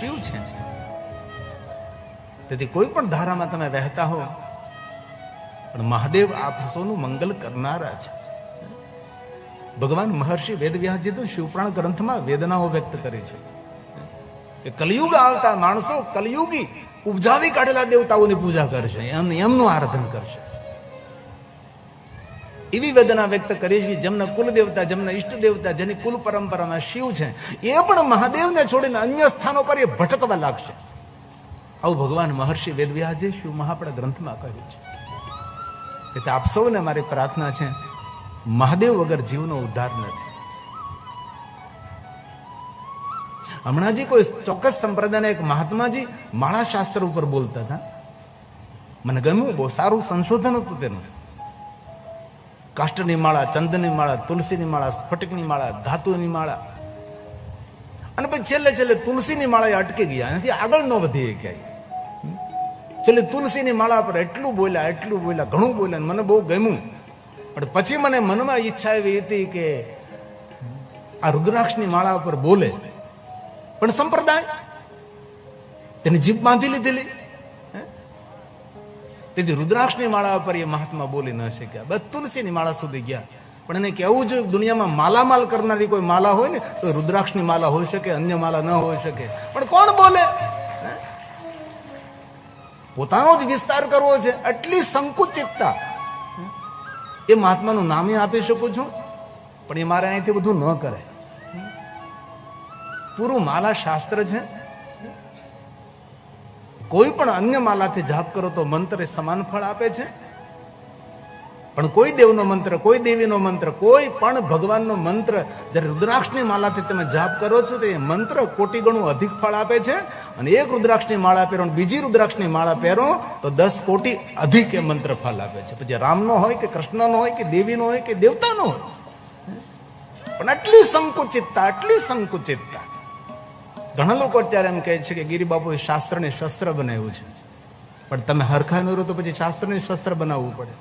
શિવ છે. તેથી કોઈ પણ ધારામાં તમે વહેતા હો, પણ મહાદેવ આપ સૌનું મંગલ કરનારા છે. ભગવાન મહર્ષિ વેદવ્યાસજી તો શિવપુરાણ ગ્રંથમાં વેદનાઓ વ્યક્ત કરી છે કે કલયુગ આવતા માણસો કલયુગી ઉપજાવી કાઢેલા દેવતાઓની પૂજા કરશે, એમનું આરાધન કરશે. એવી વેદના વ્યક્ત કરી છે જેમના કુલ દેવતા, જેમના ઈષ્ટ દેવતા, જેની કુલ પરંપરામાં શિવ છે, એ પણ મહાદેવને છોડીને અન્ય સ્થાનો પર એ ભટકવા લાગશે. આવું ભગવાન મહર્ષિ વેદવ્યાસજી શિવ મહાપણા ગ્રંથમાં કહ્યું છે. એટલે આપ સૌને મારી પ્રાર્થના છે, મહાદેવ વગર જીવનો ઉદ્ધાર નથી. હમણાંજી કોઈ ચોક્કસ સંપ્રદાયના એક મહાત્માજી માળા શાસ્ત્ર ઉપર બોલતા હતા. મને ગમ્યું, બહુ સારું સંશોધન હતું તેનું. કાષ્ટની માળા, ચંદનની માળા, તુલસીની માળા, સ્ફટિકની માળા, ધાતુની માળા, અને પછી છેલ્લે તુલસીની માળા અટકી ગયા, એનાથી આગળ ન વધી ક્યાંય. છેલ્લે તુલસીની માળા પર એટલું બોલ્યા, ઘણું બોલ્યા, મને બહુ ગમ્યું. પણ પછી મને મનમાં ઈચ્છા એવી હતી કે આ રુદ્રાક્ષની માળા ઉપર બોલે, પણ સંપ્રદાય તેની જીભ બાંધી લીધેલી. તેથી રુદ્રાક્ષની માળા પર એ મહાત્મા બોલી ન શક્યા, બસ તુલસીની માળા સુધી ગયા. પણ એને કહેવું જોઈએ, દુનિયામાં માલામાલ કરનારી કોઈ માલા હોય ને તો રુદ્રાક્ષની માલા હોઈ શકે, અન્ય માલા ન હોઈ શકે. પણ કોણ બોલે? પોતાનો જ વિસ્તાર કરવો છે, આટલી સંકુચિતતા. એ મહાત્માનું નામે આપી શકું છું, પણ એ મારે અહીંથી બધું ન કરે. પૂરું માલા શાસ્ત્ર છે. કોઈ પણ અન્ય માલાથી જાપ કરો તો મંત્ર એ સમાન ફળ આપે છે. પણ કોઈ દેવનો મંત્ર, કોઈ દેવીનો મંત્ર, કોઈ પણ ભગવાનનો મંત્ર જ્યારે રુદ્રાક્ષની માલાથી તમે જાપ કરો છો તો એ મંત્ર કોટી ગણું અધિક ફળ આપે છે. અને એક રુદ્રાક્ષની માળા પહેરો, બીજી રુદ્રાક્ષની માળા પહેરો તો 10 કોટી અધિક એ મંત્ર ફળ આપે છે. પછી રામનો હોય કે કૃષ્ણનો હોય કે દેવીનો હોય કે દેવતાનો હોય. પણ આટલી સંકુચિતતા. ઘણા લોકો અત્યારે એમ કહે છે કે ગિરિબાપુએ શાસ્ત્રને શસ્ત્ર બનાવ્યું છે. પણ તમે હરખા ન રહો તો પછી શાસ્ત્રને શસ્ત્ર બનાવવું પડે.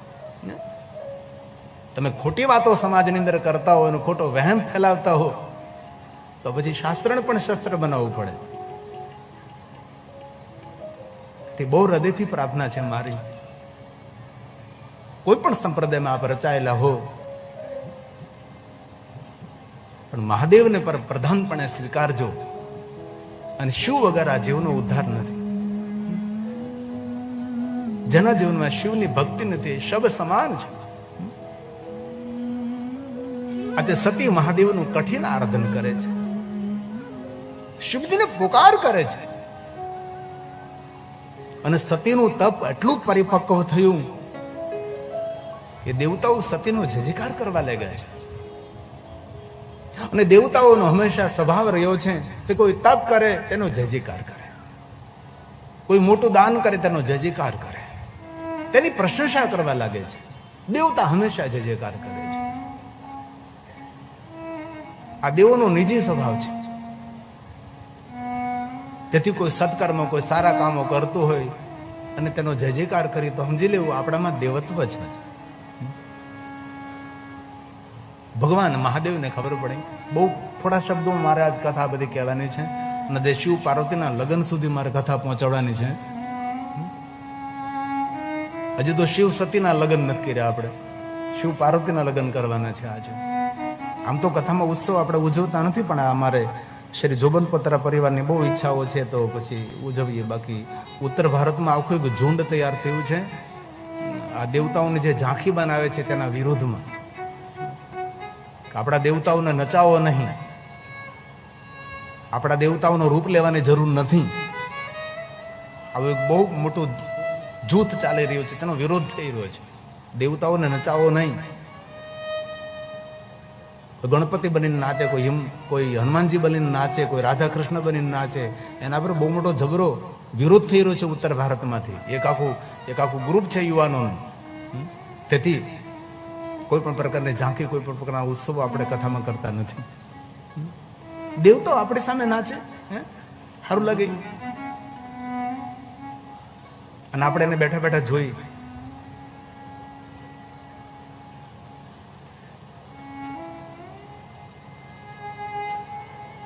તમે ખોટી વાતો સમાજની અંદર કરતા હો અને ખોટો વહેમ ફેલાવતા હો તો પછી શાસ્ત્રને પણ શસ્ત્ર બનાવવું પડે. તે બહુ હૃદયથી પ્રાર્થના છે મારી, કોઈ પણ સંપ્રદાયમાં આપ રચાયેલા હો, પણ મહાદેવને પર પ્રધાનપણે સ્વીકારજો. અને શિવ વગર આ જીવનો ઉદ્ધાર નથી. જેના જીવનમાં શિવની ભક્તિ નથી, શબ સમાન છે. આજે સતી મહાદેવનું કઠિન આરાધન કરે છે, શિવજીને પુકાર કરે છે. અને સતીનું તપ એટલું પરિપક્વ થયું કે દેવતાઓ સતીનો જયજયકાર કરવા લાગ્યા છે. અને દેવતાઓનો હંમેશા સ્વભાવ રહ્યો છે કે કોઈ તપ કરે તેનો જયજયકાર કરે, કોઈ મોટું દાન કરે તેનો જયજયકાર કરે, તેની પ્રશંસા કરવા લાગે છે. દેવતા હંમેશા જયજયકાર કરે છે. આ દેવોનો નિજી સ્વભાવ છે. તેથી કોઈ સત્કર્મ, કોઈ સારા કામો કરતું હોય અને તેનો જયજયકાર કરી તો સમજી લેવું આપણામાં દેવત્વ છે. ભગવાન મહાદેવને ખબર પડે. બહુ થોડા શબ્દોમાં મારે આજ કથા બધી કહેવાની છે અને તે શિવ પાર્વતીના લગ્ન સુધી મારે કથા પહોંચાડવાની છે. હજી તો શિવ સતીના લગ્ન નથી કર્યા, આપણે શિવ પાર્વતીના લગ્ન કરવાના છે આજે. આમ તો કથામાં ઉત્સવ આપણે ઉજવતા નથી, પણ અમારે શ્રી જોબનપત્રા પરિવારની બહુ ઈચ્છાઓ છે તો પછી ઉજવીએ. બાકી ઉત્તર ભારતમાં આખું એક ઝુંડ તૈયાર થયું છે આ દેવતાઓને જે ઝાંખી બનાવે છે તેના વિરોધમાં. આપણા દેવતાઓને નચાવો નહીં, આપણા દેવતાઓનો રૂપ લેવાની જરૂર નથી. આવું એક બહુ મોટું જૂથ ચાલી રહ્યું છે, તેનો વિરોધ થઈ રહ્યો છે. દેવતાઓને નચાવો નહીં. ગણપતિ બનીને નાચે, કોઈ હનુમાનજી બનીને નાચે, કોઈ રાધા કૃષ્ણ બનીને નાચે, એના પર બહુ મોટો જબરો વિરોધ થઈ રહ્યો છે ઉત્તર ભારતમાંથી. એક આખું ગ્રુપ છે યુવાનોનું. તેથી કોઈ પણ પ્રકારની ઝાંખી, કોઈ પણ પ્રકારના ઉત્સવો આપણે કથામાં કરતા નથી. દેવતાઓ આપણી સામે નાચે, સારું લાગે, અને આપણે એને બેઠા બેઠા જોઈ.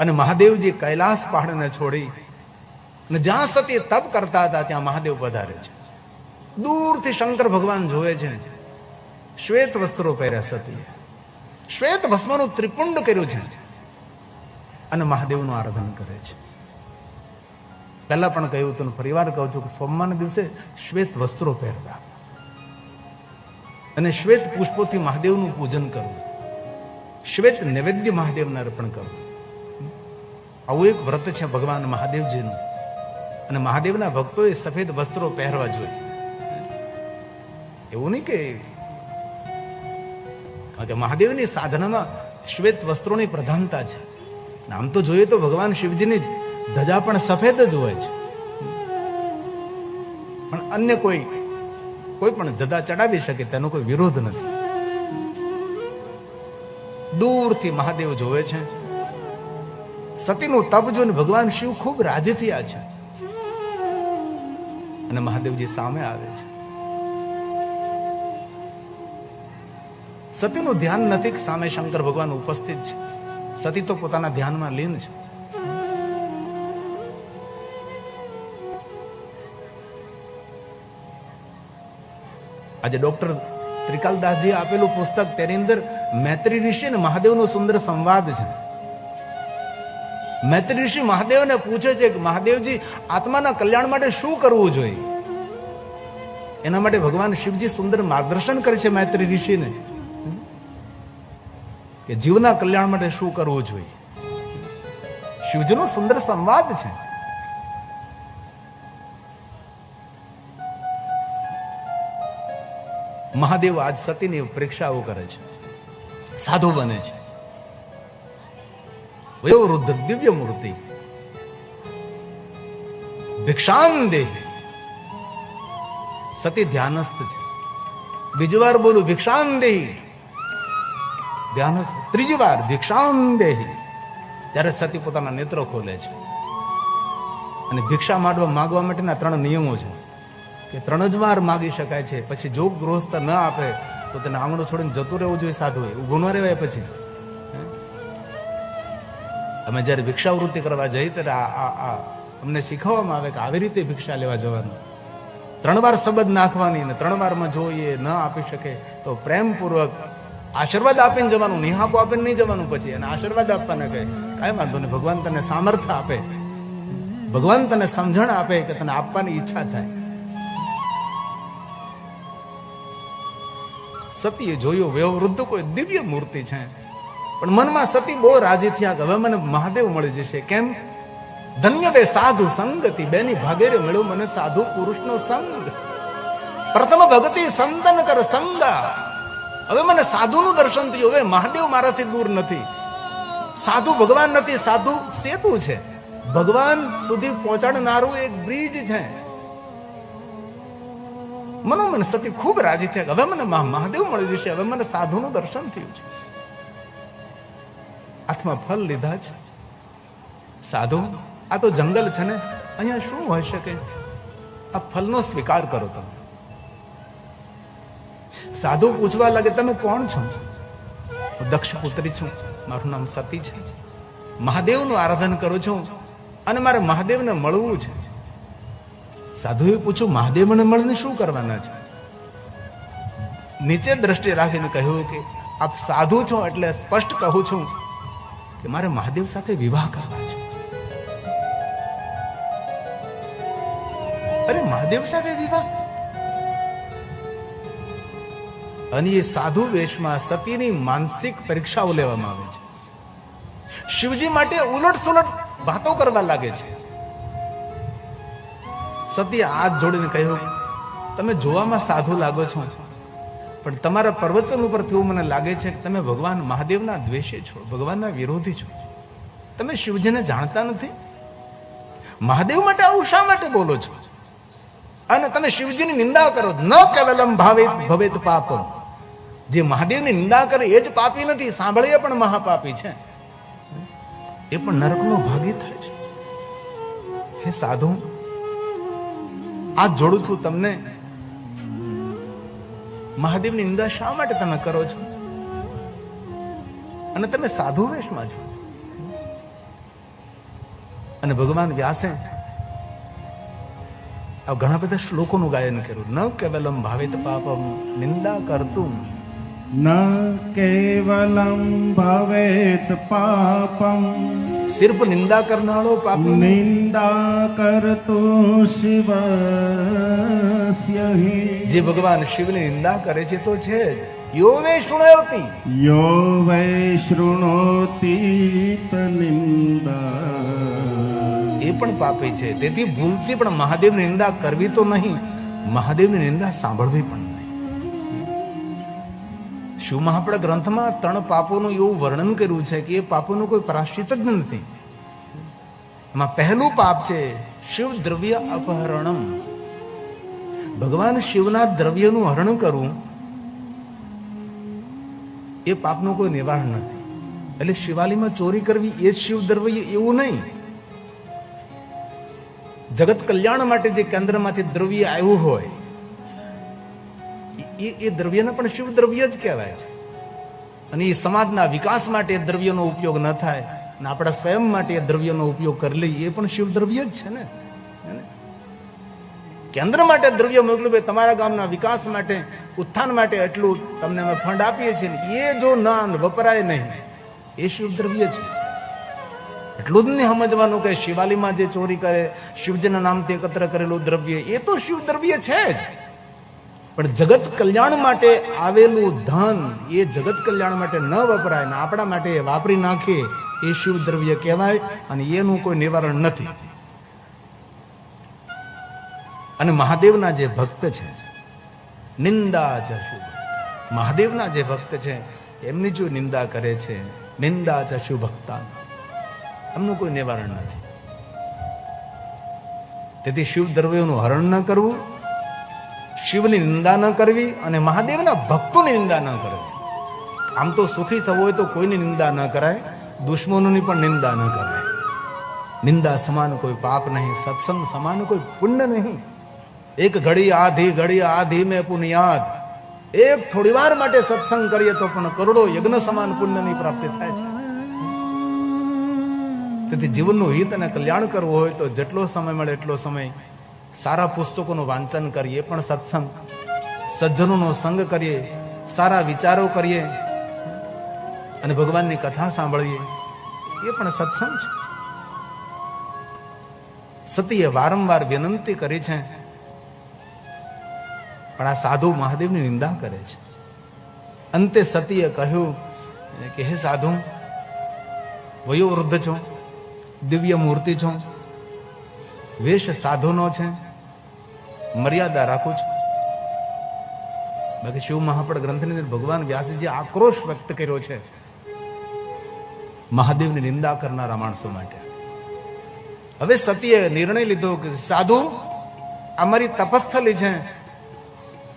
અને મહાદેવજી કૈલાસ પહાડને છોડી અને જ્યાં સતી તપ કરતા હતા ત્યાં મહાદેવ પધારે છે. દૂરથી શંકર ભગવાન જોવે છે. શ્વેત વસ્ત્રો પહેર્યા સતીએ, શ્વેત ભસ્મનું ત્રિપુંડ કર્યું છે અને મહાદેવનું આરાધન કરે છે. પહેલા પણ કહ્યું હતું, ફરીવાર કહું છું કે સોમવારના દિવસે શ્વેત વસ્ત્રો પહેરવા અને શ્વેત પુષ્પોથી મહાદેવનું પૂજન કરવું, શ્વેત નૈવેદ્ય મહાદેવને અર્પણ કરવું. આવું એક વ્રત છે ભગવાન મહાદેવજીનું. અને મહાદેવના ભક્તોએ સફેદ વસ્ત્રો પહેરવા જોઈએ. એવું નહીં કે, કારણ કે મહાદેવની સાધનામાં શ્વેત વસ્ત્રોની પ્રધાનતા છે. આમ તો જોઈએ તો ભગવાન શિવજીની ધજા પણ સફેદ જ હોય છે, પણ અન્ય કોઈ પણ ધજા ચડાવી શકે તેનો કોઈ વિરોધ નથી. દૂરથી મહાદેવ જોવે છે. સતીનું તપ જોઈને ભગવાન શિવ ખૂબ રાજી થયા છે અને મહાદેવજી સામે આવે છે. સતીનું ધ્યાન નથી કે સામે શંકર ભગવાન ઉપસ્થિત છે. સતી તો પોતાના ધ્યાનમાં લીન છે. આજે ડોક્ટર ત્રિકાલદાસજી આપેલું પુસ્તક, તેની અંદર મૈત્રી ઋષિ અને મહાદેવનો સુંદર સંવાદ છે. મૈત્રી ઋષિ મહાદેવને પૂછે છે કે મહાદેવજી, આત્માના કલ્યાણ માટે શું કરવું જોઈએ? એના માટે ભગવાન શિવજી સુંદર માર્ગદર્શન કરે છે મૈત્રી ઋષિને કે જીવના કલ્યાણ માટે શું કરવું જોઈએ. શિવજીનો સુંદર સંવાદ છે. મહાદેવ આજ સતીની પરીક્ષાઓ કરે છે, સાધુ બને છે. વયોવૃદ્ધ દિવ્ય મૂર્તિ ભિક્ષામ દેહી. સતી ધ્યાનસ્થ છે. બીજી વાર બોલું, ભિક્ષામ દેહી. ધ્યાનસ્થ. ત્રીજી વાર ભિક્ષામ દેહી. ત્યારે સતી પોતાના નેત્રો ખોલે છે અને ભિક્ષા માંગવા માટેના 3 નિયમો છે કે 3 જ વાર માગી શકાય છે. પછી જો ગૃહસ્થ ન આપે તો તેને આંગણું છોડીને જતું રહેવું જોઈએ. સાધુએ ઊભું ન રહેવાય. પછી અમે જયારે ભિક્ષાવૃત્તિ કરવા જઈએ ત્યારે અમને શીખવવામાં આવે કે આવી રીતે ભિક્ષા લેવા જવાનું. 3 વાર શબ્દ નાખવાની ને 3 વારમાં જો એ ન આપી શકે તો પ્રેમપૂર્વક આશીર્વાદ આપીને જવાનું, નિહાપો આપીને નહીં જવાનું. પછી અને આશીર્વાદ આપવાના કહે, કાંઈ વાંધો નહીં, ભગવાન તને સામર્થ્ય આપે, ભગવાન તને સમજણ આપે કે તને આપવાની ઈચ્છા થાય. સતીએ જોયું વયોવૃદ્ધ કોઈ દિવ્ય મૂર્તિ છે, પણ મનમાં સતી બહુ રાજી થયા કે હવે મને મહાદેવ મળી જશે. કેમ? ધન્ય બે સાધુ સંગતિ, બેની ભાગેરે મળ્યો મને સાધુ પુરુષનો સંગ. પ્રથમ ભક્તિ સંતન કર સંગા. હવે મને સાધુનું દર્શન થયું. હવે મહાદેવ મારાથી દૂર નથી. સાધુ ભગવાન નથી, સાધુ સેતુ છે. ભગવાન સુધી પહોંચાડનારું એક બ્રિજ છે. મનોમન સતી ખૂબ રાજી થયા. હવે મને મહાદેવ મળી જશે, હવે મને સાધુનું દર્શન થયું છે. હાથમાં ફળ લીધા છે. સાધુ, આ તો જંગલ છે ને, અહીંયા શું હોઈ શકે? આ ફળનો સ્વીકાર કરો તમે. સાધુ પૂછવા લાગે, તમે કોણ છો? હું દક્ષ પુત્રી છું, મારું નામ સતી છે, મહાદેવનું આરાધન કરું છું અને મારે મહાદેવને મળવું છે. સાધુએ પૂછ્યું, મહાદેવને મળીને શું કરવાના છે? નીચે દ્રષ્ટિ રાખીને કહ્યું કે આપ સાધુ છો એટલે સ્પષ્ટ કહું છું કે મારે મહાદેવ સાથે વિવાહ કરવા છે. અરે મહાદેવ સાથે વિવાહ? અને એ સાધુ વેશમાં સતીની માનસિક પરીક્ષાઓ લેવામાં આવે છે. શિવજી માટે ઉલટ સુલટ વાતો કરવા લાગે છે. સતીએ હાથ જોડીને કહ્યું, તમે જોવામાં સાધુ લાગો છો, પણ તમારા પ્રવચન ઉપરથી એવું મને લાગે છે કે તમે ભગવાન મહાદેવના દ્વેષી છો, ભગવાનના વિરોધી છો. તમે શિવજીને જાણતા નથી. મહાદેવ માટે આવું શા માટે બોલો છો? અને તમે શિવજીની નિંદા કરો. ન કેવલમ ભાવેત ભવેત પાપમ. જે મહાદેવની નિંદા કરે એ જ પાપી નથી, સાંભળીએ પણ મહાપાપી છે, એ પણ નરકનો ભાગી થાય છે. હે સાધુ, આ જોડું છું તમને, મહાદેવની નિંદા શા માટે તમે કરો છો? અને તમે સાધુ વેશમાં છો. અને ભગવાન વ્યાસે આ ઘણા બધા શ્લોકોનું ગાયન કર્યું. ન કેવલમ ભાવેત પાપમ નિંદા કરતું, ન કેવલમ ભવેત પાપમ, સિર્ફ નિંદા કરનારો પાપી નહીં. નિંદા કરતો શિવસ્ય હિ, જે ભગવાન શિવની નિંદા કરે છે તો છે જ. યો વે શૃણોતિ, યો વૈ શૃણોતિ નિંદા, એ પણ પાપી છે. તેથી ભૂલથી પણ મહાદેવની નિંદા કરવી તો નહીં, મહાદેવની નિંદા સાંભળવી પણ નહીં. શિવ મહાપડા ગ્રંથમાં 3 પાપોનું એવું વર્ણન કર્યું છે કે એ પાપોનું કોઈ પ્રાશ્ચિત જ નથી. એમાં પહેલું પાપ છે શિવ દ્રવ્ય અપહરણમ, ભગવાન શિવના દ્રવ્યનું હરણ કરવું. એ પાપનું કોઈ નિવારણ નથી. એટલે શિવાલીમાં ચોરી કરવી એ શિવ દ્રવ્ય એવું નહીં. જગત કલ્યાણ માટે જે કેન્દ્રમાંથી દ્રવ્ય આવ્યું હોય એ દ્રવ્યને પણ શિવ દ્રવ્ય જ કહેવાય છે. અને એ સમાજના વિકાસ માટે એ દ્રવ્યનો ઉપયોગ ન થાય અને આપણા સ્વયં માટે એ દ્રવ્યનો ઉપયોગ કરી લઈએ એ પણ શિવ દ્રવ્ય જ છે ને. કેન્દ્ર માટે દ્રવ્ય મોકલું, ભાઈ તમારા ગામના વિકાસ માટે, ઉત્થાન માટે એટલું તમને અમે ફંડ આપીએ છીએ ને, એ જો ના વપરાય નહીં એ શિવ દ્રવ્ય છે. એટલું જ નહીં સમજવાનું કે શિવાલીમાં જે ચોરી કરે, શિવજીના નામથી એકત્ર કરેલું દ્રવ્ય એ તો શિવ દ્રવ્ય છે જ, પણ જગત કલ્યાણ માટે આવેલું ધન એ જગત કલ્યાણ માટે ન વપરાય ને આપણા માટે વાપરી નાખીએ એ શિવ દ્રવ્ય કહેવાય. અને એનું કોઈ નિવારણ નથી. અને મહાદેવના જે ભક્ત છે, નિંદા ચ શુભ, મહાદેવના જે ભક્ત છે એમની જો નિંદા કરે છે, નિંદા ચ શુભ ભક્તા, એમનું કોઈ નિવારણ નથી. તેથી શિવ દ્રવ્યોનું હરણ ન કરવું, શિવની નિંદા ન કરવી અને મહાદેવના ભક્તોની નિંદા ન કરવી. આમ તો સુખી થવું હોય તો કોઈની નિંદા ન કરાય, દુશ્મનોની પણ નિંદા ન કરાય. નિંદા સમાન કોઈ પાપ નહીં, સત્સંગ સમાન કોઈ પુણ્ય નહીં. એક ઘડી આધી મેં પુણ્યાદ, એક થોડી વાર માટે સત્સંગ કરીએ તો પણ કરોડો યજ્ઞ સમાન પુણ્યની પ્રાપ્તિ થાય છે. તેથી જીવનનું હિત અને કલ્યાણ કરવું હોય તો જેટલો સમય મળે એટલો સમય સારા પુસ્તકોનું વાંચન કરીએ, પણ સત્સંગ, સજ્જનોનો સંગ કરીએ, સારા વિચારો કરીએ અને ભગવાનની કથા સાંભળીએ, એ પણ સત્સંગ છે. સતીએ વારંવાર વિનંતી કરી છે, પણ આ સાધુ મહાદેવની નિંદા કરે છે. અંતે સતીએ કહ્યું કે હે સાધુ, વયોવૃદ્ધ છો, દિવ્ય મૂર્તિ છો, વેશ સાધુનો છે, મર્યાદા રાખું છું. બાકી શિવ મહાપડ ગ્રંથની અંદર ભગવાન વ્યાસજીએ આક્રોશ વ્યક્ત કર્યો છે મહાદેવની નિંદા કરનારા માણસો માટે. હવે સતીએ નિર્ણય લીધો કે સાધુ, આ મારી તપસ્થલી છે,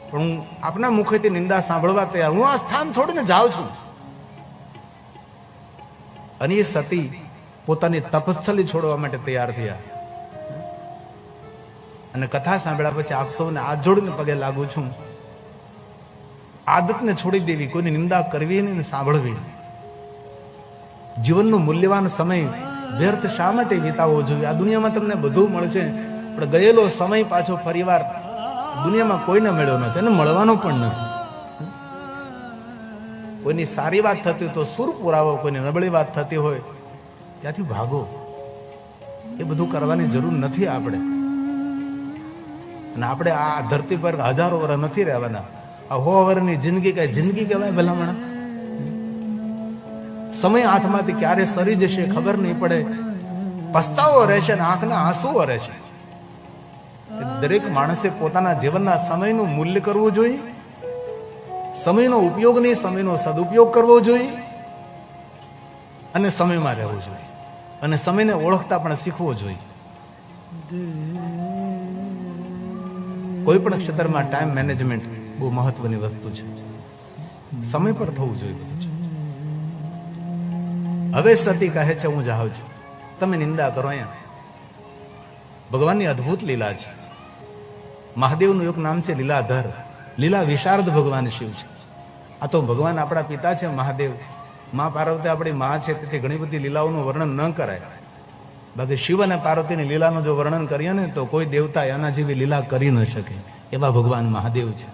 પણ હું આપના મુખેથી નિંદા સાંભળવા તૈયાર, હું આ સ્થાન છોડીને જાઉં છું. અને એ સતી પોતાની તપસ્થલી છોડવા માટે તૈયાર થયા. અને કથા સાંભળ્યા પછી આપ સૌને હાથ જોડીને પગે લાગુ છું, આદતને છોડી દેવી, કોઈની નિંદા કરવી નહીં, સાંભળવી નહીં. જીવનનો મૂલ્યવાન સમય વ્યર્થ શા માટે વિતાવવો જોઈએ? આ દુનિયામાં તમને બધું મળશે, પણ ગયેલો સમય પાછો ફરીવાર દુનિયામાં કોઈને મળ્યો નથી અને મળવાનો પણ નથી. કોઈની સારી વાત થતી હોય તો સુર પુરાવો, કોઈની નબળી વાત થતી હોય ત્યાંથી ભાગો. એ બધું કરવાની જરૂર નથી આપણે. અને આપણે આ ધરતી પર હજારો વર્ષ નથી રહેવાના. આ 100 વર્ષની જિંદગી કઈ જિંદગી કહેવાય ભલામણા? સમય હાથમાંથી ક્યારે સરી જશે ખબર નહીં પડે. પસ્તાવો રહેશે ને આંખના આંસુઓ રહેશે. દરેક માણસે પોતાના જીવનના સમયનું મૂલ્ય કરવું જોઈએ, સમયનો ઉપયોગ નહીં, સમયનો સદુપયોગ કરવો જોઈએ અને સમયમાં રહેવું જોઈએ અને સમયને ઓળખતા પણ શીખવો જોઈએ. કોઈ પણ ક્ષેત્રમાં ટાઈમ મેનેજમેન્ટ બહુ મહત્વની વસ્તુ છે. સમય પર થવું જોઈએ બધું છે. હવે સતી કહે છે હું જાઉં છું, તમે નિંદા કરો. અહીંયા ભગવાનની અદ્ભુત લીલા છે. મહાદેવનું એક નામ છે લીલાધર, લીલા વિશારદ ભગવાન શિવ છે. આ તો ભગવાન આપણા પિતા છે મહાદેવ, મા પાર્વતી આપણી મા છે, તેથી ઘણી બધી લીલાઓનું વર્ણન ન કરાય. બાકી શિવ અને પાર્વતીની લીલાનું જો વર્ણન કરીએ ને તો કોઈ દેવતા એના જેવી લીલા કરી ન શકે. એવા ભગવાન મહાદેવ છે,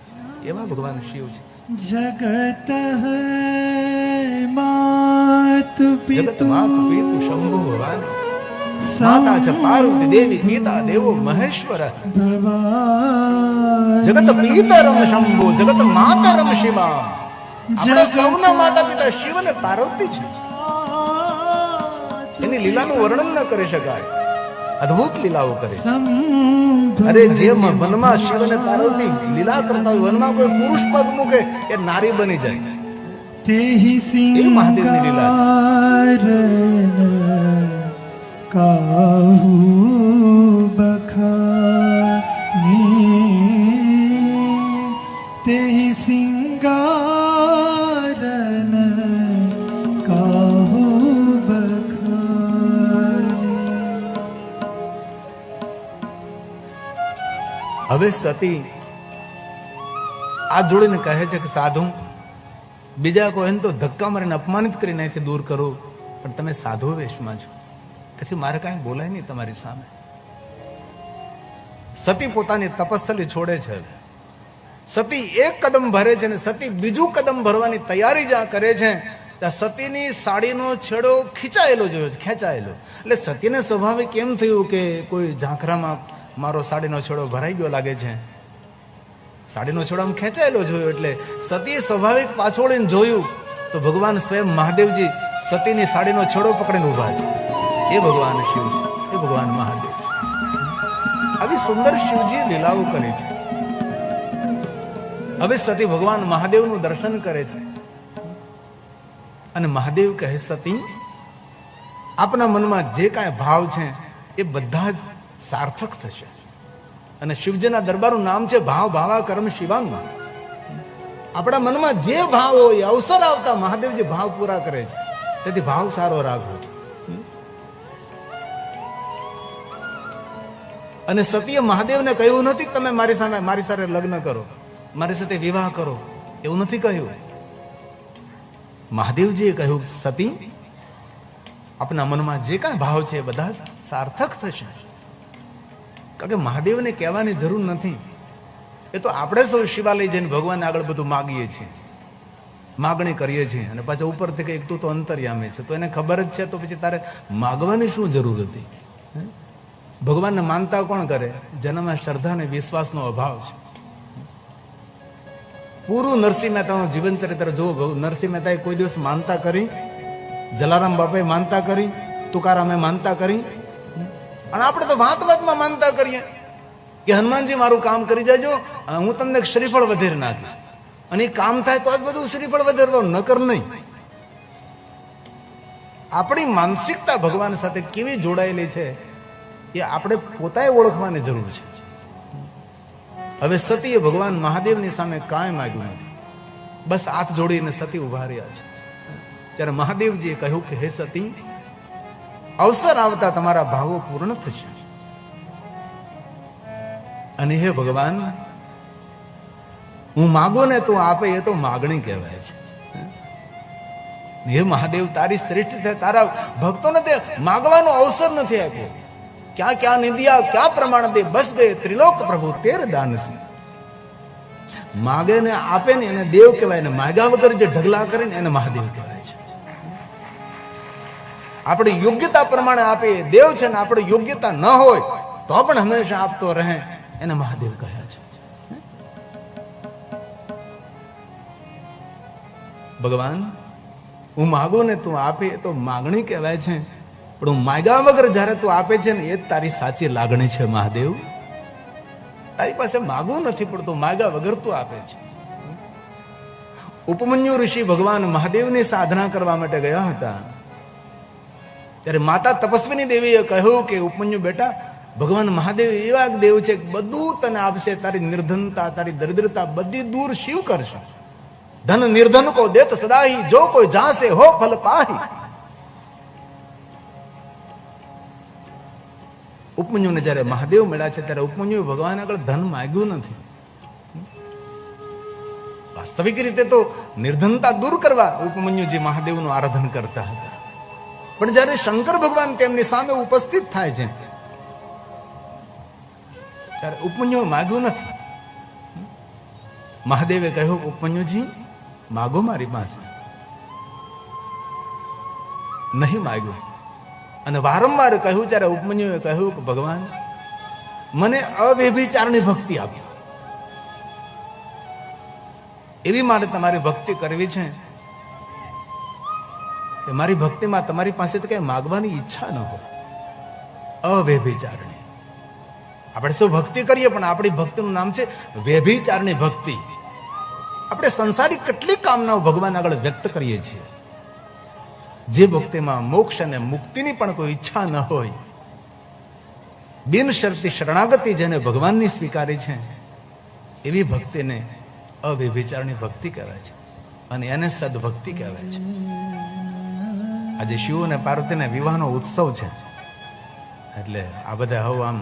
એવા ભગવાન શિવ છે. જગત માતુ જગત પિતુ માતુ પિતુ શંભુ ભગવાન, માતા છે પાર્વતી દેવી, પિતા દેવો મહેશ્વર. ભવાની જગત પિતરમ શંભુ, જગત માતરમ શિવા. આપણા સૌના માતા પિતા શિવ અને પાર્વતી છે. એની લીલાનું વર્ણન ન કરી શકાય. અદ્ભુત લીલાઓ કરે. અરે જે વનમાં શિવ અને પાર્વતી લીલા કરતા હોય, વનમાં કોઈ પુરુષ પગ મૂકે એ નારી બની જાય. તેહી એ મહાદેવની લીલા છે. સિંગારન કાહુ બખાની, તેહી સિંગારન કાહુ બખાની. હવે સતી આ જોડીને કહે છે કે સાધુ, બીજા કોઈ તો ધક્કા મારીને અપમાનિત કરીને અહીંથી દૂર કરો, પણ તમે સાધુ વેશમાં છો, તેથી મારે કાંઈ બોલાય નહીં તમારી સામે. સતી પોતાની તપસ્થલી છોડે છે. સતી એક કદમ ભરે છે ને સતી બીજું કદમ ભરવાની તૈયારી જ્યાં કરે છે ત્યાં સતીની સાડીનો છેડો ખીચાયેલો જોયો છે, ખેંચાયેલો. એટલે સતીને સ્વાભાવિક એમ થયું કે કોઈ ઝાંખરામાં મારો સાડીનો છેડો ભરાઈ ગયો લાગે છે. સાડીનો છેડો આમ ખેંચાયેલો જોયો એટલે સતીએ સ્વાભાવિક પાછોડીને જોયું તો ભગવાન સ્વયં મહાદેવજી સતીની સાડીનો છેડો પકડીને ઉભા છે. એ ભગવાન શિવ છે, એ ભગવાન મહાદેવ છે. આવી સુંદર શિવજી લીલાઓ કરે છે. હવે સતી ભગવાન મહાદેવનું દર્શન કરે છે અને મહાદેવ કહે, સતી આપના મનમાં જે કાંઈ ભાવ છે એ બધા જ સાર્થક થશે. અને શિવજીના દરબારનું નામ છે ભાવ ભાવા કર્મ શિવાંગ. આપણા મનમાં જે ભાવ હોય અવસર આવતા મહાદેવજી ભાવ પૂરા કરે છે. તેથી ભાવ સારો રાખવો. અને સતીએ મહાદેવને કહ્યું નથી તમે મારી સામે મારી સાથે લગ્ન કરો, મારી સાથે વિવાહ કરો, એવું નથી કહ્યું. મહાદેવજીએ કહ્યું, સતી આપના મનમાં જે કાંઈ ભાવ છે એ બધા સાર્થક થશે. કારણ કે મહાદેવને કહેવાની જરૂર નથી. એ તો આપણે સૌ શિવાલય જઈને ભગવાન આગળ બધું માગીએ છીએ, માગણી કરીએ છીએ અને પાછા ઉપરથી કંઈક તું તો અંતર્યામી છે, તો એને ખબર જ છે, તો પછી તારે માગવાની શું જરૂર હતી? ભગવાનને માનતા કોણ કરે? જેનામાં શ્રદ્ધા અને વિશ્વાસનો અભાવ છે. પૂરું નરસિંહ મહેતાનું જીવન ચરિત્ર જો, નરસિંહ મહેતાએ કોઈ દિવસ માનતા કરી? જલારામ બાપાએ માનતા કરી? તુકારામે માનતા કરી? અને આપણે તો વાત વાતમાં માનતા કરીએ કે હનુમાનજી મારું કામ કરી જાજો, હું તમને શ્રીફળ વધેર નાખી. અને એ કામ થાય તો જ બધું શ્રીફળ વધેરવાનું, નકર નહીં. આપણી માનસિકતા ભગવાન સાથે કેવી જોડાયેલી છે એ આપણે પોતાએ ઓળખવાની જરૂર છે. હવે સતીએ ભગવાન મહાદેવની સામે કાંઈ માગ્યું નથી, બસ હાથ જોડીને સતી ઉભા રહ્યા છે. ત્યારે મહાદેવજીએ કહ્યું કે હે સતી, અવસર આવતા તમારા ભાવો પૂર્ણ થશે. અને હે ભગવાન, હું માગો ને તું આપે એ તો માગણી કહેવાય છે. હે મહાદેવ, તારી શ્રેષ્ઠ છે, તારા ભક્તોને તે માગવાનો અવસર નથી આપ્યો. ક્યાં ક્યાં નિંદિયા, ક્યાં પ્રમાણ દે, બસ ગયે ત્રિલોક પ્રભુ તેર દાન છે. માગે ને આપે ને એને દેવ કહેવાય, ને માગ્યા વગર જે ઢગલા કરે ને એને મહાદેવ કહેવાય છે. આપણી યોગ્યતા પ્રમાણે આપે દેવ છે, ને આપણી યોગ્યતા ન હોય તો પણ હંમેશા આપતો રહે એને મહાદેવ કહ્યા છે. ભગવાન, હું માગું ને તું આપે તો માગણી કહેવાય છે, પણ હું માગ્યા વગર જયારે તું આપે છે ને એ જ તારી સાચી લાગણી છે. મહાદેવ, તારી પાસે માગવું નથી પડતું, માગ્યા વગર તું આપે છે. ઉપમન્યુ ઋષિ ભગવાન મહાદેવની સાધના કરવા માટે ગયા હતા. ત્યારે માતા તપસ્વીની દેવીએ કહ્યું કે ઉપમન્યુ બેટા, ભગવાન મહાદેવ એવા દેવ છે બધું તને આપશે, તારી નિર્ધનતા, તારી દરિદ્રતા બધી દૂર શિવ કરશે. ધન નિર્ધન કો દેત સદાહી, જો કોઈ જાસે હો ફલ પાહી. ઉપમન્યુને જયારે મહાદેવ મળ્યા છે ત્યારે ઉપમન્યુ ભગવાન આગળ ધન માંગ્યું નથી. વાસ્તવિક રીતે તો નિર્ધનતા દૂર કરવા ઉપમન્યુજી મહાદેવનું આરાધન કરતા હતા. પણ જ્યારે શંકર ભગવાન તેમની સામે ઉપસ્થિત થાય છે ત્યારે ઉપમન્યુ માગ્યું નથી. મહાદેવે કહ્યું, ઉપમન્યુજી માગો મારી પાસે. નહીં માગ્યું. અને વારંવાર કહ્યું ત્યારે ઉપમન્યુએ કહ્યું કે ભગવાન મને અવ્યભિચારની ભક્તિ આપો. એવી મારે તમારી ભક્તિ કરવી છે કે મારી ભક્તિમાં તમારી પાસે તો કઈ માગવાની ઈચ્છા ન હોય. અવ્યભિચારણી. આપણે શું ભક્તિ કરીએ પણ આપણી ભક્તિનું નામ છે વ્યભિચારની ભક્તિ. આપણે સંસારી કેટલી કામનાઓ ભગવાન આગળ વ્યક્ત કરીએ છીએ, જે ભક્તિમાં મોક્ષ અને મુક્તિની પણ કોઈ ઈચ્છા ન હોય. બિનશરતી શરણાગતિ જેને ભગવાનની સ્વીકારી છે એવી ભક્તિને અવ્યભિચારની ભક્તિ કહેવાય છે અને એને સદભક્તિ કહેવાય છે. આજે શિવ અને પાર્વતીના વિવાહનો ઉત્સવ છે એટલે આ બધા હવે આમ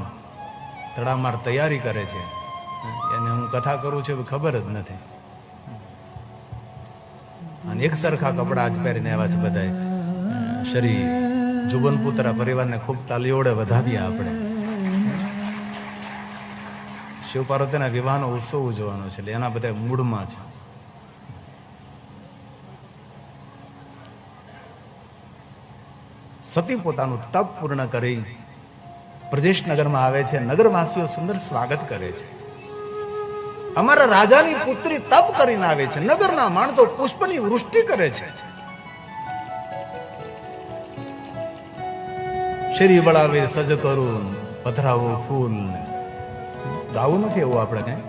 તડામાર તૈયારી કરે છે. એને હું કથા કરું છું ખબર જ નથી. અને એક સરખા કપડા આજ પહેરીને આવ્યા છે બધા. શ્રી જુબનપુત્રા પરિવારને ખૂબ તાલીઓડે વધાવ્યા આપણે. શિવ પાર્વતીના વિવાહનો ઉત્સવ ઉજવવાનો છે એટલે એના બધા મૂળમાં છે. સતી પોતાનું તપ પૂર્ણ કરી પ્રજેશ નગરમાં આવે છે. નગરવાસીઓ સુંદર સ્વાગત કરે છે. અમારા રાજાની પુત્રી તપ કરીને આવે છે. નગરના માણસો પુષ્પની વૃષ્ટિ કરે છે. શેરી વળાવે સજ કરું પધરાવો ફૂલ. ગાવું નથી એવું આપણે કઈ.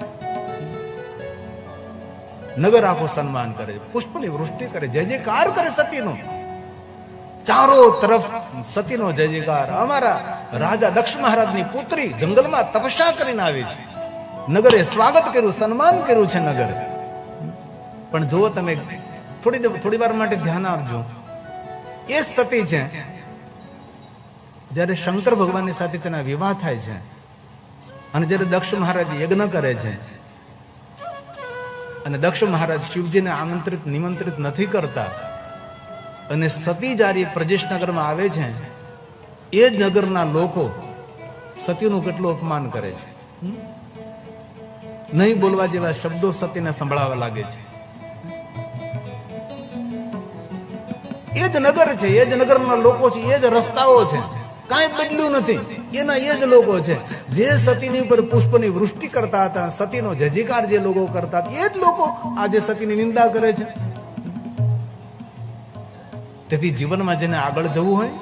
નગર આખો સન્માન કરે, પુષ્પની વૃષ્ટિ કરે, જય જયકાર કરે સતીનો. ચારો તરફ સતીનો જય જયકાર. અમારા રાજા દક્ષ મહારાજની પુત્રી જંગલમાં તપસ્યા કરીને આવી છે. નગરે સ્વાગત કર્યું, સન્માન કર્યું છે નગરે. પણ જુઓ તમે થોડી વાર માટે ધ્યાન આપજો. એ સતી છે જ્યારે શંકર ભગવાનની સાથે તેના વિવાહ થાય છે અને જ્યારે દક્ષ મહારાજ યજ્ઞ કરે છે અને દક્ષ મહારાજ શિવજીને નિમંત્રિત નથી કરતા અને સતી જ્યારે પ્રજેશ નગરમાં આવે છે એ જ નગરના લોકો સતીનું કેટલું અપમાન કરે છે. નહીં બોલવા જેવા શબ્દો સતીને સંભળાવા લાગે છે. એ જ નગર છે, એ જ નગરના લોકો છે, એ જ રસ્તાઓ છે, કાંઈ બદલ્યું નથી. એના એ જ લોકો છે જે સતીની ઉપર પુષ્પની વૃષ્ટિ કરતા હતા, સતીનો જયજયકાર જે લોકો કરતા હતા, એ જ લોકો આજે સતીની નિંદા કરે છે. તેથી જીવનમાં જેને આગળ જવું હોય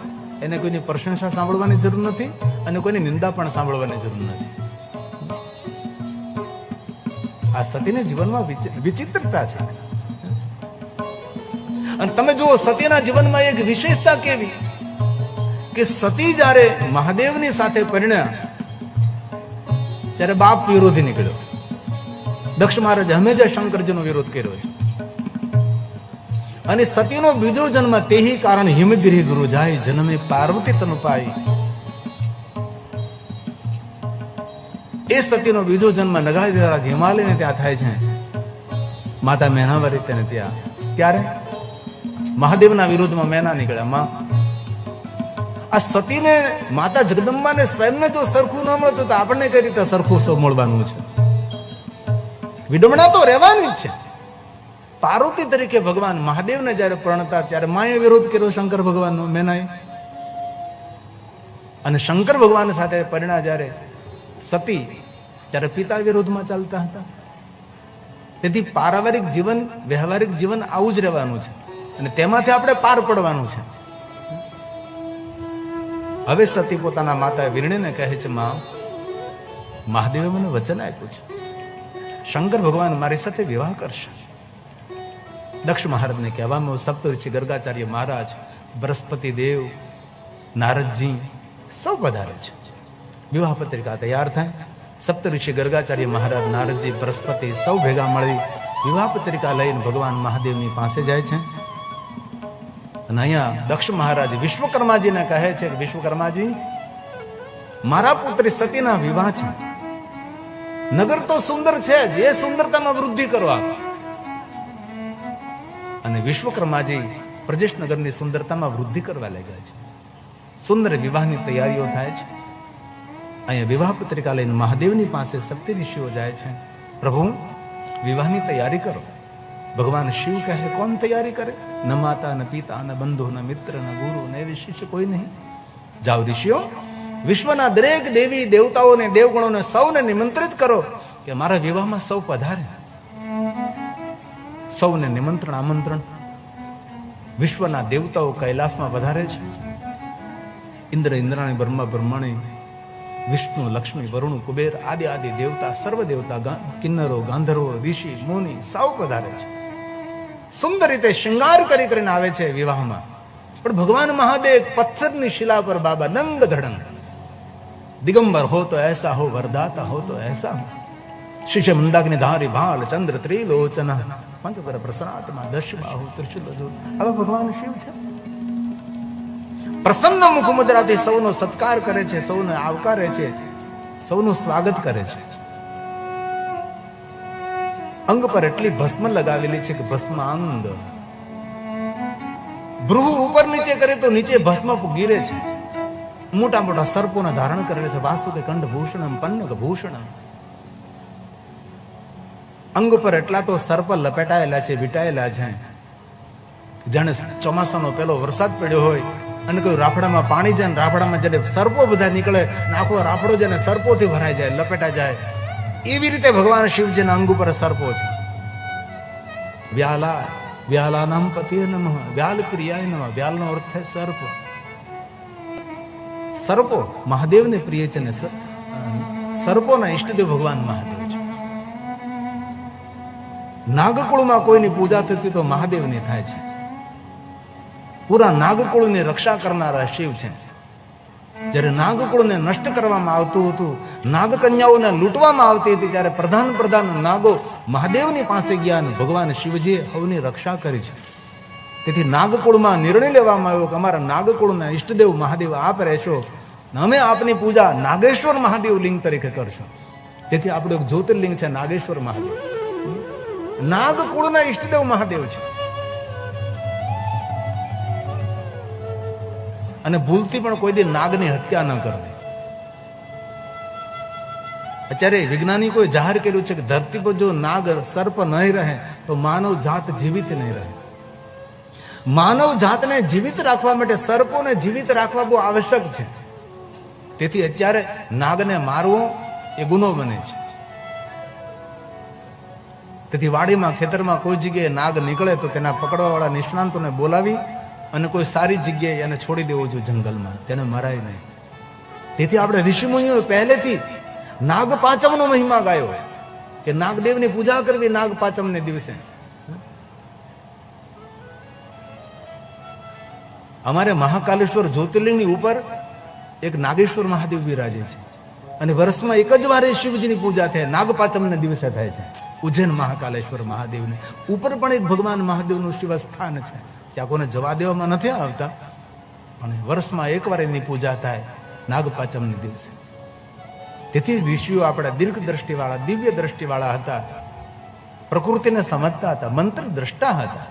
એને કોઈની પ્રશંસા સાંભળવાની જરૂર નથી અને કોઈની નિંદા પણ સાંભળવાની જરૂર નથી. આ સતીના જીવનમાં વિચિત્રતા છે. અને તમે જુઓ સતીના જીવનમાં એક વિશેષતા કેવી કે સતી જ્યારે મહાદેવની સાથે પરિણ્યા ત્યારે બાપ વિરોધી નીકળ્યો. દક્ષ મહારાજ હંમેશા શંકરજીનો વિરોધ કર્યો છે. અને સતીનો બીજો જન્મ તેહી કારણ હિમગિરી ગુરુ જાય જન્મે પાર્વતી તનુ પાઈ. એ સતીનો બીજો જન્મ નગારી હિમાલયને ત્યાં થાય છે. માતા મેનાવરી તેને ત્યાં ત્યારે મહાદેવના વિરોધમાં મેના નીકળ્યા. માં આ સતીને માતા જગદંબાને સ્વયંને જો સરખું ન મળતું તો આપણને કઈ રીતે સરખું સૌ મળવાનું છે? વિડંબણા તો રહેવાની જ છે. પાર્વતી તરીકે ભગવાન મહાદેવને જયારે પ્રણતા ત્યારે માએ વિરોધ કર્યો શંકર ભગવાનનો મેનાએ. અને શંકર ભગવાન સાથે પરિણા જયારે સતી ત્યારે પિતા વિરોધમાં ચાલતા હતા. તેથી પારિવારિક જીવન, વ્યવહારિક જીવન આવું જ રહેવાનું છે અને તેમાંથી આપણે પાર પડવાનું છે. હવે સતી પોતાના માતા વીરણીને કહે છે, માં, મહાદેવે મને વચન આપ્યું છે, શંકર ભગવાન મારી સાથે વિવાહ કરશે. દક્ષ મહારાજને કહેવામાં સપ્તઋષિ ગર્ગાચાર્ય મહારાજ, બૃહસ્પતિ દેવ, નારદજી સૌ પધારે છે. વિવાહ પત્રિકા તૈયાર થાય. સપ્તઋષિ ગર્ગાચાર્ય મહારાજ, નારદજી, બૃહસ્પતિ સૌ ભેગા મળી વિવાહ પત્રિકા લઈને ભગવાન મહાદેવની પાસે જાય છે. અને અહીંયા દક્ષ મહારાજ વિશ્વકર્માજીને કહે છે કે વિશ્વકર્માજી, મારા પુત્રી સતીના વિવાહ છે. નગર તો સુંદર છે જ, એ સુંદરતામાં વૃદ્ધિ કરવા. અને વિશ્વકર્માજી પ્રજેશનગરની સુંદરતામાં વૃદ્ધિ કરવા લાગ્યા છે. સુંદર વિવાહની તૈયારીઓ થાય છે. અહીંયા વિવાહ પત્રિકા લઈને મહાદેવની પાસે સપ્ત ઋષિઓ જાય છે. પ્રભુ, વિવાહની તૈયારી કરો. ભગવાન શિવ કહે, કોણ તૈયારી કરે? ન માતા, ન પિતા, ન બંધુ, ન મિત્ર, ન ગુરુ, ન શિષ્ય, કોઈ નહીં. જાઓ ઋષિઓ, વિશ્વના દરેક દેવી દેવતાઓને, દેવગણોને સૌને નિમંત્રિત કરો કે મારા વિવાહમાં સૌ પધારે. સૌને નિમંત્રણ, આમંત્રણ. વિશ્વના દેવતાઓ કૈલાસમાં પધારે છે. ઇન્દ્ર, ઇન્દ્રાણી, બ્રહ્મા, બ્રહ્મણી, વિષ્ણુ, લક્ષ્મી, વરુણ, કુબેર આદિ આદિ દેવતા, સર્વ દેવતા, કિન્નરો, ગાંધર્વો, ઋષિ, મુનિ સૌ પધારે છે. સુંદર રીતે શૃંગાર કરીને આવે છે વિવાહમાં. પણ ભગવાન મહાદેવ પથ્થરની શિલા પર બાબા નંગ ધડંગ, દિગંબર હો તો એસા હો, વરદાતા હો તો એસા હો, શિષ્ય મંદાગ્નિ ધારી ભાલ ચંદ્ર ત્રિલોચના, પંચકર પ્રસન્નાત્મા દશ બાહુ ત્રિશુલ. આવા ભગવાન શિવ છે. પ્રસન્ન મુખ મુદ્રાથી સૌનો સત્કાર કરે છે, સૌને આવકારે છે, સૌનું સ્વાગત કરે છે. અંગ પર એટલી ભસ્મ લગાવેલી છે કે ભસ્માંગ. ભ્રુવ ઉપર નીચે કરે તો નીચે ભસ્મ ગીરે છે. મોટા મોટા સર્પોના ધારણ કરેલા છે. વાસુકે કંઠ ભૂષણમ પન્નગ ભૂષણમ. અંગ પર એટલા તો સર્પ લપેટાયેલા છે, વીંટાયેલા છે. જાણે ચોમાસાનો પેલો વરસાદ પડ્યો હોય અને કોઈ રાફડામાં પાણી જાય, રાફડામાં જ્યારે સર્પો બધા નીકળે, આખો રાફડો જેને સર્પોથી ભરાઈ જાય, લપેટા જાય, એવી રીતે ભગવાન શિવજીના અંગ ઉપર સર્પો છે. વ્યાલા, વ્યાલા નામ પતિએ નમઃ, વ્યાલ પ્રિયાય નમઃ. વ્યાલનો અર્થ થાય સર્પ. સર્પો મહાદેવને પ્રિય છે ને સર્પોના ઈષ્ટદેવ ભગવાન મહાદેવ છે. નાગકુળમાં કોઈની પૂજા થતી તો મહાદેવની થાય છે. પૂરા નાગકુળની રક્ષા કરનારા શિવ છે. જ્યારે નાગકુળને નષ્ટ કરવામાં આવતું હતું, નાગકન્યાઓને લૂંટવામાં આવતી હતી, ત્યારે પ્રધાન નાગો મહાદેવની પાસે ગયા અને ભગવાન શિવજીએ સૌની રક્ષા કરી છે. તેથી નાગકુળમાં નિર્ણય લેવામાં આવ્યો કે અમારા નાગકુળના ઈષ્ટદેવ મહાદેવ આપ રહેશો, અમે આપની પૂજા નાગેશ્વર મહાદેવ લિંગ તરીકે કરશો. તેથી આપણું એક જ્યોતિર્લિંગ છે નાગેશ્વર મહાદેવ. નાગકુળના ઈષ્ટદેવ મહાદેવ છે. અને ભૂલથી પણ કોઈ દી નાગની હત્યા ન કરવી. અત્યારે વૈજ્ઞાનિકોએ જાહેર કર્યું છે કે ધરતી પર જો નાગ, સર્પ નહીં રહે તો માનવ જાત જીવિત નહીં રહે. માનવ જાતને જીવિત રાખવા માટે સર્પોને જીવિત રાખવા બહુ આવશ્યક છે. તેથી અત્યારે નાગને મારવો એ ગુનો બને છે. તેથી વાડીમાં, ખેતરમાં કોઈ જગ્યાએ નાગ નીકળે તો તેના પકડવાવાળા નિષ્ણાંતોને બોલાવી અને કોઈ સારી જગ્યાએ એને છોડી દેવો જોઈએ જંગલમાં, તેને મરાય નહીં. તેથી આપણે ઋષિમુનિઓ પહેલેથી નાગ પાંચમનો મહિમા ગાયો કે નાગદેવની પૂજા કરવી નાગ પાંચમને દિવસે. અમારે મહાકાલેશ્વર જ્યોતિર્લિંગની ઉપર એક નાગેશ્વર મહાદેવ બિરાજે છે અને વર્ષમાં એક જ વાર શિવજીની પૂજા થાય, નાગ પાંચમને દિવસે થાય છે. ઉજ્જૈન મહાકાલેશ્વર મહાદેવને ઉપર પણ એક ભગવાન મહાદેવનું શિવ સ્થાન છે. ત્યાં કોને જવા દેવામાં નથી આવતા, અને વર્ષમાં એકવાર એની પૂજા થાય નાગ પાંચમને દિવસે. તેથી ઋષિઓ આપણા દીર્ઘ દ્રષ્ટિવાળા, દિવ્ય દ્રષ્ટિવાળા હતા, પ્રકૃતિને સમજતા હતા, મંત્ર દ્રષ્ટા હતા,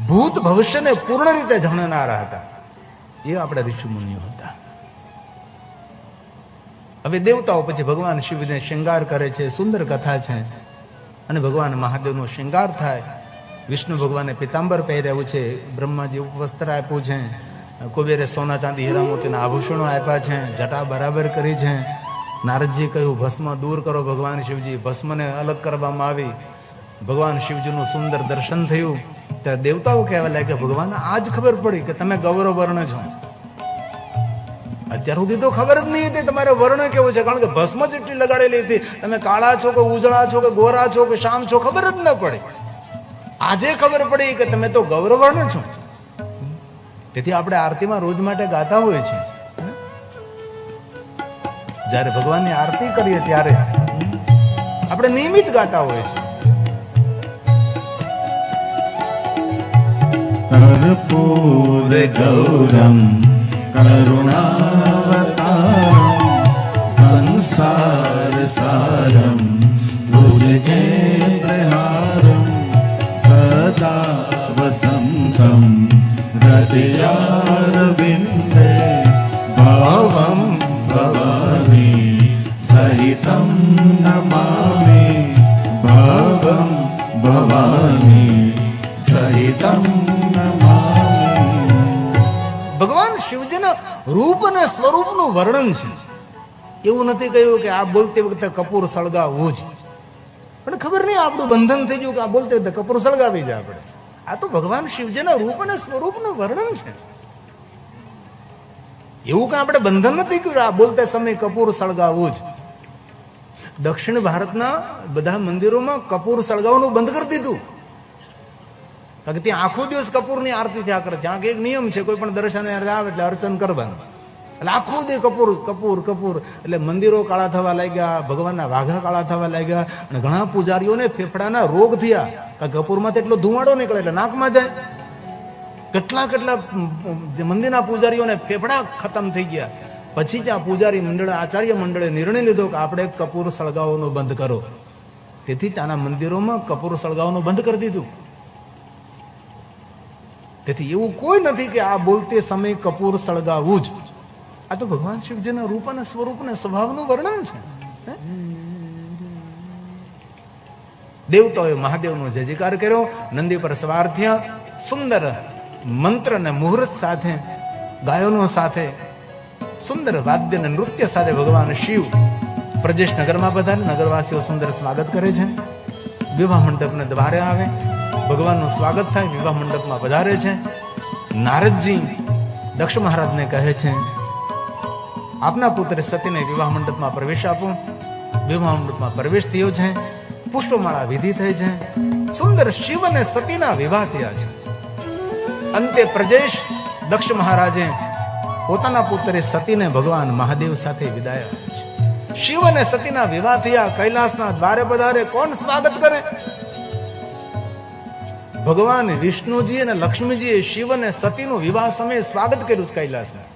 ભૂત ભવિષ્યને પૂર્ણ રીતે જાણનારા હતા. એ આપણા ઋષિ મુનિઓ હતા. હવે દેવતાઓ પછી ભગવાન શિવને શૃંગાર કરે છે. સુંદર કથા છે. અને ભગવાન મહાદેવનો શૃંગાર થાય. વિષ્ણુ ભગવાને પિતાંબર પહેર્યું છે, બ્રહ્માજી વસ્ત્ર આપ્યું છે, કુબેરે સોના ચાંદી હીરા મોતીના આભૂષણો આપ્યા છે, જટા બરાબર કરી છે. નારદજી કહ્યું ભસ્મ દૂર કરો. ભગવાન શિવજી ભસ્મને અલગ કરવામાં આવી. ભગવાન શિવજીનું સુંદર દર્શન થયું. ત્યારે દેવતાઓ કહેવા લાગ્યા ભગવાન આજ ખબર પડી કે તમે ગૌરવ વર્ણ છો. અત્યાર સુધી તો ખબર જ નહીં હતી તમારે વર્ણ કેવું છે, કારણ કે ભસ્મ જેટલી લગાડેલી હતી. તમે કાળા છો કે ઉજળા છો કે ગોરા છો કે શામ છો ખબર જ ન પડી. આજે ખબર પડી કે તમે તો ગૌરવર્ણ છો. તેથી આપણે આરતીમાં રોજ માટે ગાતા હોય છે. જ્યારે ભગવાનની આરતી કરીએ ત્યારે આપણે નિયમિત ગાતા હોય છે. કર્પૂર ગૌરમ કરુણાવતારમ સંસાર સારમ ભુજગેન્દ્રહારમ સદા વસમ तं हृदयारविन्दे भावं भवानी सहितं नमामि भावं भवानी सहितं नमामि। ભગવાન શિવજીના રૂપ અને સ્વરૂપનું વર્ણન છે. એવું નથી કહ્યું કે આ બોલતી વખતે કપૂર સળગાવવું જ, પણ ખબર નહીં આપણું બંધન થઈ ગયું કે આ બોલતી વખતે કપૂર સળગાવી જાય આપણે. આ તો ભગવાન શિવજીના રૂપ અને સ્વરૂપનું વર્ણન છે. એવું કે આપણે બંધન નથી કર્યું આ બોલતા સમયે કપૂર સળગાવવું જ. દક્ષિણ ભારતના બધા મંદિરોમાં કપૂર સળગાવવાનું બંધ કરી દીધું, કારણ કે ત્યાં આખો દિવસ કપૂરની આરતી થયા કરે. ત્યાં એક નિયમ છે, કોઈ પણ દર્શન આવે એટલે અર્ચન કરવાનું, એટલે આખો દિવસ કપૂર કપૂર કપૂર. એટલે મંદિરો કાળા થવા લાગ્યા, ભગવાનના વાઘા કાળા થવા લાગ્યા, અને ઘણા પૂજારીઓને ફેફડાના રોગ થયા, કારણ કે કપૂરમાં તો એટલો ધુમાડો નીકળે એટલે નાકમાં જાય. કેટલા મંદિરના પૂજારીઓને ફેફડા ખતમ થઈ ગયા. પછી ત્યાં પૂજારી મંડળ, આચાર્ય મંડળે નિર્ણય લીધો કે આપણે કપૂર સળગાવવાનું બંધ કરો. તેથી ત્યાંના મંદિરોમાં કપૂર સળગાવવાનું બંધ કરી દીધું. તેથી એવું કોઈ નથી કે આ બોલતે સમયે કપૂર સળગાવવું જ. આ તો ભગવાન શિવજીના રૂપ અને સ્વરૂપ અને સ્વભાવનું વર્ણન છે. દેવતાઓએ મહાદેવનો જય જયકાર કર્યો, નંદી પર સવાર થયા, સુંદર મંત્ર અને મુહૂર્ત સાથે, ગાયોનો સાથે, સુંદર વાદ્ય અને નૃત્ય સાથે ભગવાન શિવ પ્રજેશ નગરમાં પધારે. નગરવાસીઓ સુંદર સ્વાગત કરે છે. વિવાહ મંડપને દ્વારે આવે, ભગવાનનું સ્વાગત થાય, વિવાહ મંડપમાં પધારે છે. નારદજી દક્ષ મહારાજને કહે છે, આપના પુત્ર સતીને વિવાહ મંડપમાં પ્રવેશ આપો. વિવાહ મંડપમાં પ્રવેશ થયો છે, પુષ્પમાળા વિધિ થઈ છે, સુંદર શિવ અને સતીના વિવાહ થયા છે. અંતે પ્રજેશ દક્ષ મહારાજે પોતાના પુત્રે સતીને ભગવાન મહાદેવ સાથે વિદાય આપે છે. શિવ અને સતીના વિવાહ થયા, કૈલાસના દ્વારે પધારે. કોણ સ્વાગત કરે? ભગવાન વિષ્ણુજી અને લક્ષ્મીજીએ શિવ અને સતીનું વિવાહ સમયે સ્વાગત કર્યું છે કૈલાસમાં.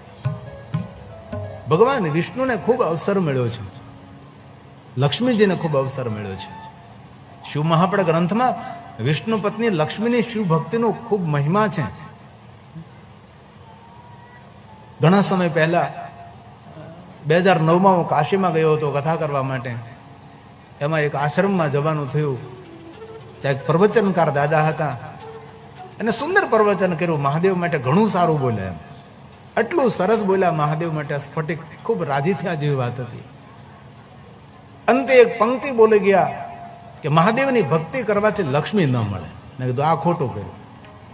ભગવાન વિષ્ણુને ખૂબ અવસર મળ્યો છે, લક્ષ્મીજીને ખૂબ અવસર મળ્યો છે. શિવ મહાપડ ગ્રંથમાં વિષ્ણુ પત્ની લક્ષ્મીની શિવ ભક્તિનો ખૂબ મહિમા છે. ઘણા સમય પહેલા 2009માં હું કાશીમાં ગયો હતો કથા કરવા માટે. એમાં એક આશ્રમમાં જવાનું થયું. ત્યાં એક પ્રવચનકાર દાદા હતા, અને સુંદર પ્રવચન કર્યું. મહાદેવ માટે ઘણું સારું બોલ્યા, એમ એટલું સરસ બોલ્યા મહાદેવ માટે. સ્ફટિક ખૂબ રાજી થયા જેવી વાત હતી. અંતે એક પંક્તિ બોલી ગયા કે મહાદેવની ભક્તિ કરવાથી લક્ષ્મી ન મળે. મેં કીધું આ ખોટું કર્યું.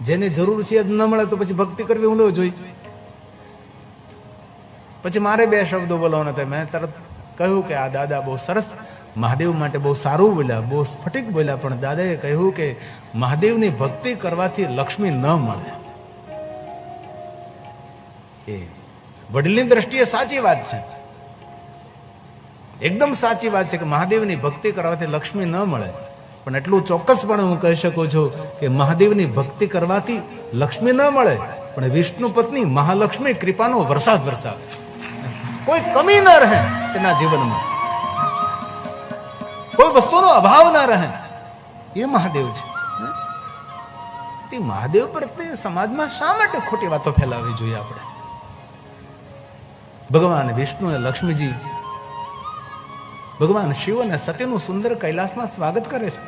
જેની જરૂર છે જ ન મળે તો પછી ભક્તિ કરવી હું જોઈએ. પછી મારે 2 શબ્દો બોલવાના હતા. મેં તરત કહ્યું કે આ દાદા બહુ સરસ મહાદેવ માટે બહુ સારું બોલ્યા, બહુ સ્ફટિક બોલ્યા, પણ દાદાએ કહ્યું કે મહાદેવની ભક્તિ કરવાથી લક્ષ્મી ન મળે. એ વડીલની દ્રષ્ટિએ સાચી વાત છે, એકદમ સાચી વાત છે કે મહાદેવની ભક્તિ કરવાથી લક્ષ્મી ન મળે. પણ એટલું ચોક્કસપણે હું કહી શકું છું કે મહાદેવની ભક્તિ કરવાથી લક્ષ્મી ન મળે, પણ વિષ્ણુ પત્ની મહાલક્ષ્મી કૃપાનો વરસાદ વરસાવે. કોઈ કમી ન રહે તેના જીવનમાં, કોઈ વસ્તુનો અભાવ ના રહે. એ મહાદેવ છે. તે મહાદેવ પ્રત્યે સમાજમાં શા માટે ખોટી વાતો ફેલાવવી જોઈએ આપણે? ભગવાન વિષ્ણુ અને લક્ષ્મીજી ભગવાન શિવ અને સતીનું સુંદર કૈલાસમાં સ્વાગત કરે છે.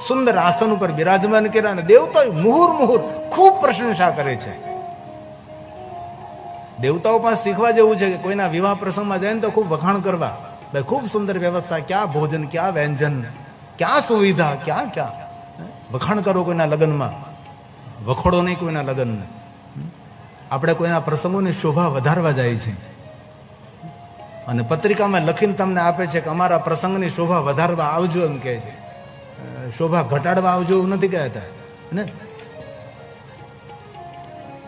સુંદર આસન ઉપર બિરાજમાન કર્યા, અને દેવતાઓ મુહુર ખૂબ પ્રશંસા કરે છે. દેવતાઓ પાસે શીખવા જેવું છે કે કોઈના વિવાહ પ્રસંગમાં જાય ને તો ખૂબ વખાણ કરવા. ભાઈ ખૂબ સુંદર વ્યવસ્થા, ક્યાં ભોજન, ક્યાં વ્યંજન, ક્યાં સુવિધા, ક્યાં વખાણ કરો કોઈના લગ્નમાં. વખોડો નહીં કોઈના લગ્નને. આપણે કોઈના પ્રસંગોની શોભા વધારવા જાય છે, અને પત્રિકામાં લખીને તમને આપે છે કે અમારા પ્રસંગની શોભા વધારવા આવજો એમ કહે છે. શોભા ઘટાડવા આવજો એવું નથી કહેતા ને.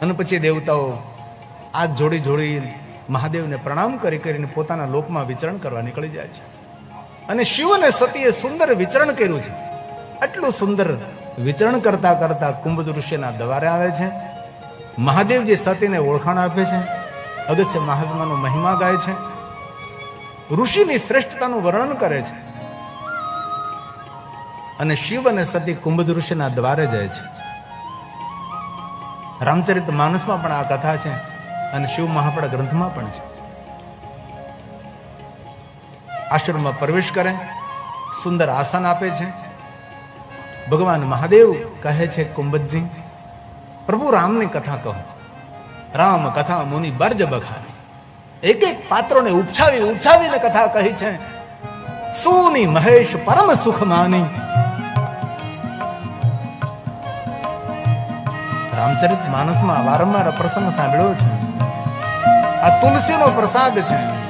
અને પછી દેવતાઓ આગ જોડી મહાદેવને પ્રણામ કરીને પોતાના લોકમાં વિચરણ કરવા નીકળી જાય છે. અને શિવ અને સતીએ સુંદર વિચરણ કર્યું છે. આટલું સુંદર વિચરણ કરતા કરતા કુંભજ ઋષિના દ્વારે આવે છે. મહાદેવજી સતીને ઓળખાણ આપે છે, અગત્ય મહાત્માનો મહિમા ગાય છે, ઋષિની શ્રેષ્ઠતાનું વર્ણન કરે છે. અને શિવ અને સતી કુંભજ ઋષિના દ્વારે જાય છે. રામચરિત માનસમાં પણ આ કથા છે અને શિવ મહાપડા ગ્રંથમાં પણ છે. આશ્રમમાં પ્રવેશ કરે, સુંદર આસન આપે છે. ભગવાન મહાદેવ કહે છે, કુંભજી પ્રભુ રામની કથા કહો. રામ કથા મુનિ બર્જ બખાની. એક એક પાત્રોને ઉપછાવીને કથા કહી છે. સુની મહેશ પરમ સુખ માની. રામચરિત માનસમાં વારંવાર પ્રસંગ સાંભળ્યો છે. આ તુલસીનો પ્રસાદ છે.